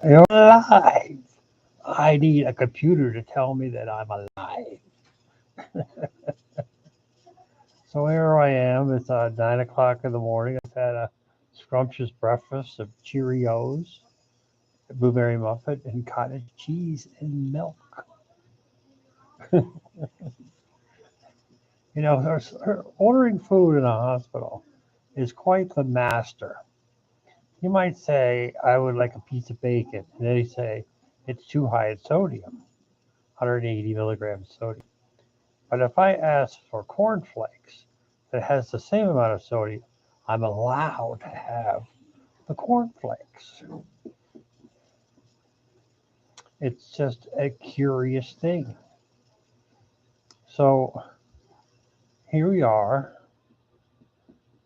You're alive. I need a computer to tell me that I'm alive. So here I am. It's 9 o'clock in the morning. I've had a scrumptious breakfast of Cheerios, blueberry muffin, and cottage cheese and milk. Ordering food in a hospital is quite the master. You might say, I would like a piece of bacon, and they say, it's too high in sodium, 180 milligrams of sodium. But if I ask for cornflakes that has the same amount of sodium, I'm allowed to have the cornflakes. It's just a curious thing. So here we are.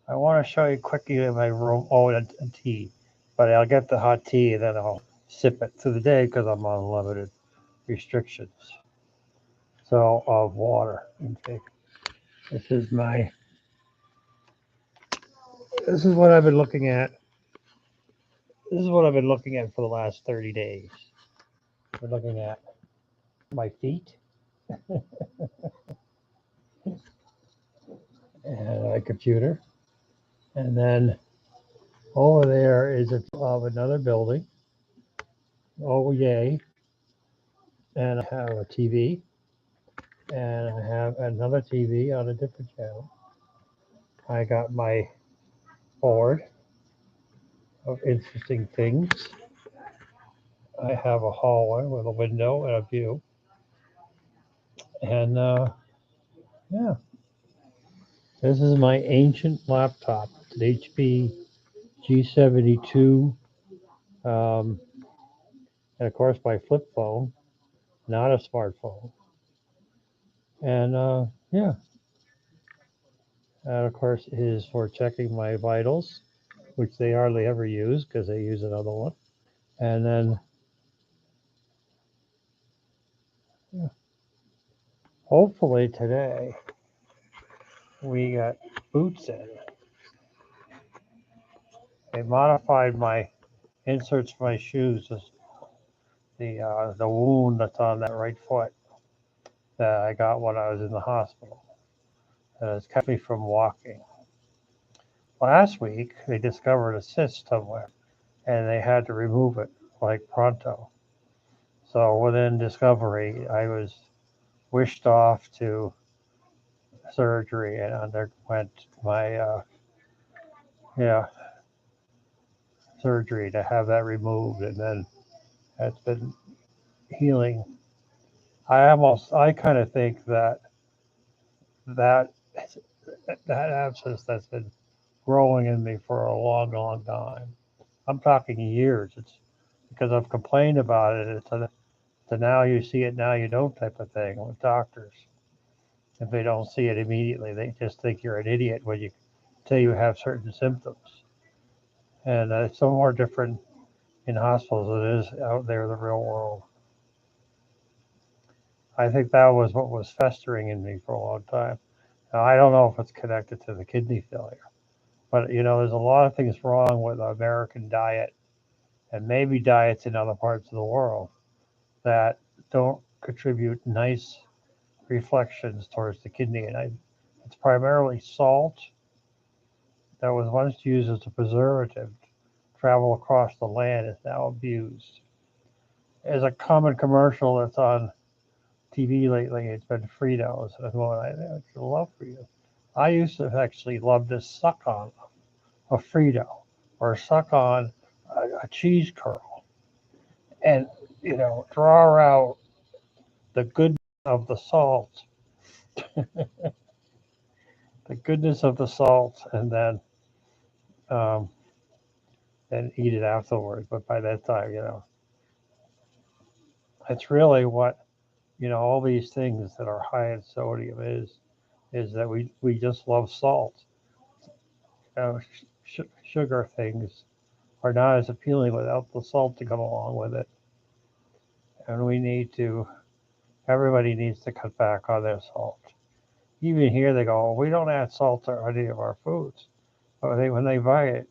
I want to show you quickly my room. Oh, and tea. But I'll get the hot tea and then I'll sip it through the day because I'm on limited restrictions. So of water intake. This is my. This is what I've been looking at. This is what I've been looking at for the last 30 days. We're looking at my feet and my computer. And then over there is of another building. Oh, yay. And I have a TV. And I have another TV on a different channel. I got my board of interesting things. I have a hallway with a window and a view. And yeah, this is my ancient laptop. It's an HP G72. Um, and of course, my flip phone, not a smartphone. And yeah, that of course is for checking my vitals, which they hardly ever use because they use another one. And then yeah, hopefully today we got boots in. They modified my inserts for my shoes. The wound that's on that right foot that I got when I was in the hospital that has kept me from walking. Last week they discovered a cyst somewhere and they had to remove it like pronto. So within discovery, I was wished off to surgery and underwent my yeah surgery to have that removed, and then it's been healing. I kind of think that that abscess that's been growing in me for a long, long time. I'm talking years. It's because I've complained about it. It's a now you see it, now you don't type of thing with doctors. If they don't see it immediately, they just think you're an idiot when you say you have certain symptoms. And it's so more different in hospitals than it is out there in the real world. I think that was what was festering in me for a long time. Now, I don't know if it's connected to the kidney failure, but there's a lot of things wrong with the American diet and maybe diets in other parts of the world that don't contribute nice reflections towards the kidney. And it's primarily salt that was once used as a preservative to travel across the land is now abused. As a common commercial that's on TV lately, it's been Fritos. And I love Fritos. I used to actually love to suck on a Frito or suck on a cheese curl and, draw out the goodness of the salt, the goodness of the salt, and um, then eat it afterwards. But by that time, it's really what, all these things that are high in sodium is that we just love salt. Sugar things are not as appealing without the salt to come along with it. And everybody needs to cut back on their salt. Even here they go, we don't add salt to any of our foods. But when they buy it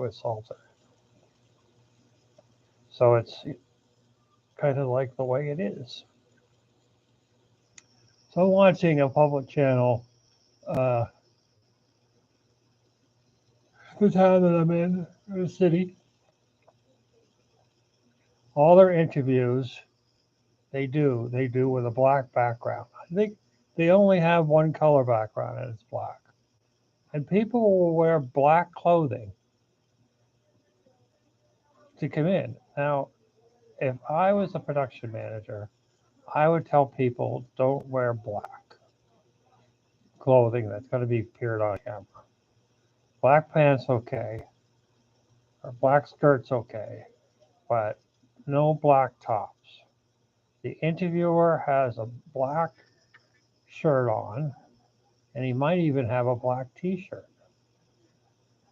with salt in it. So it's kind of like the way it is. So watching a public channel, uh, the town that I'm in, the city, all their interviews they do with a black background. I think they only have one color background and it's black. And people will wear black clothing to come in. Now, if I was a production manager, I would tell people don't wear black clothing that's going to be appeared on camera. Black pants okay, or black skirts okay, but no black tops. The interviewer has a black shirt on, and he might even have a black t-shirt.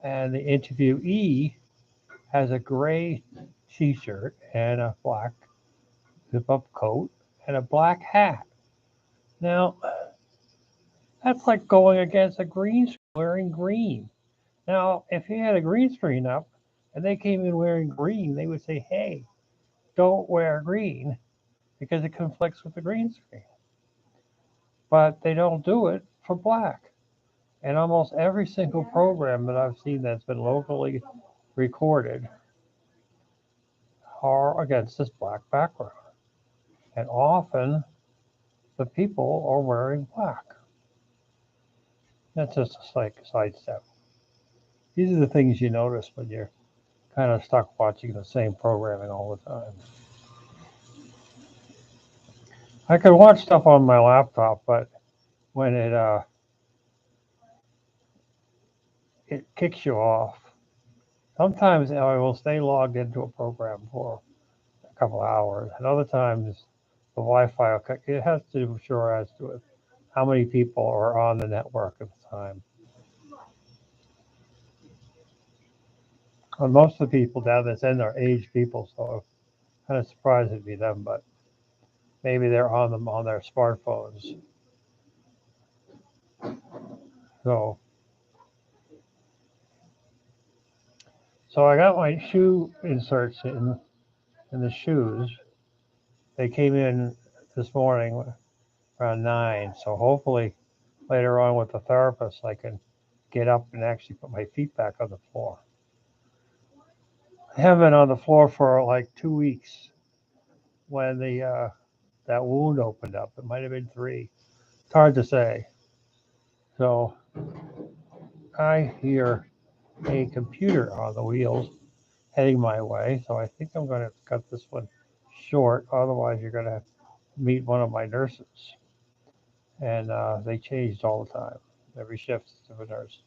And the interviewee has a gray t-shirt and a black zip-up coat and a black hat. Now, that's like going against a green screen wearing green. Now, if you had a green screen up and they came in wearing green, they would say, hey, don't wear green because it conflicts with the green screen. But they don't do it for black. And almost every single program that I've seen that's been locally recorded are against this black background. And often the people are wearing black. That's just a sidestep. These are the things you notice when you're kind of stuck watching the same programming all the time. I can watch stuff on my laptop, but when it kicks you off, sometimes I will stay logged into a program for a couple of hours, and other times the Wi-Fi will it has to sure as to it how many people are on the network at the time. And most of the people down this end are aged people, so I'm kind of surprised it'd be them, but maybe they're on them on their smartphones. So, so I got my shoe inserts in the shoes. They came in this morning around 9. So hopefully later on with the therapist, I can get up and actually put my feet back on the floor. I haven't been on the floor for like 2 weeks when the that wound opened up. It might have been 3. It's hard to say. So I hear a computer on the wheels heading my way. So I think I'm going to cut this one short. Otherwise, you're going to meet one of my nurses. And they changed all the time. Every shift is a different nurse,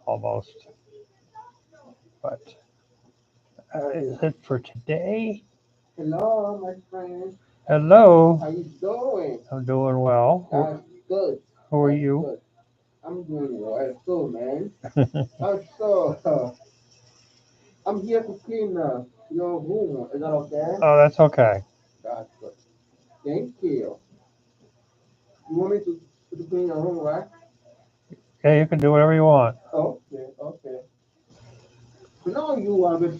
almost. But is it for today? Hello, my friend. Hello. How you doing? I'm doing well. That's good. Who are That's you? good. I'm doing well too, man. Also, I'm here to clean your room. Is that okay? Oh, that's okay. That's good. Thank you. You want me to clean your room, right? Yeah, you can do whatever you want. Okay, okay. So now you have a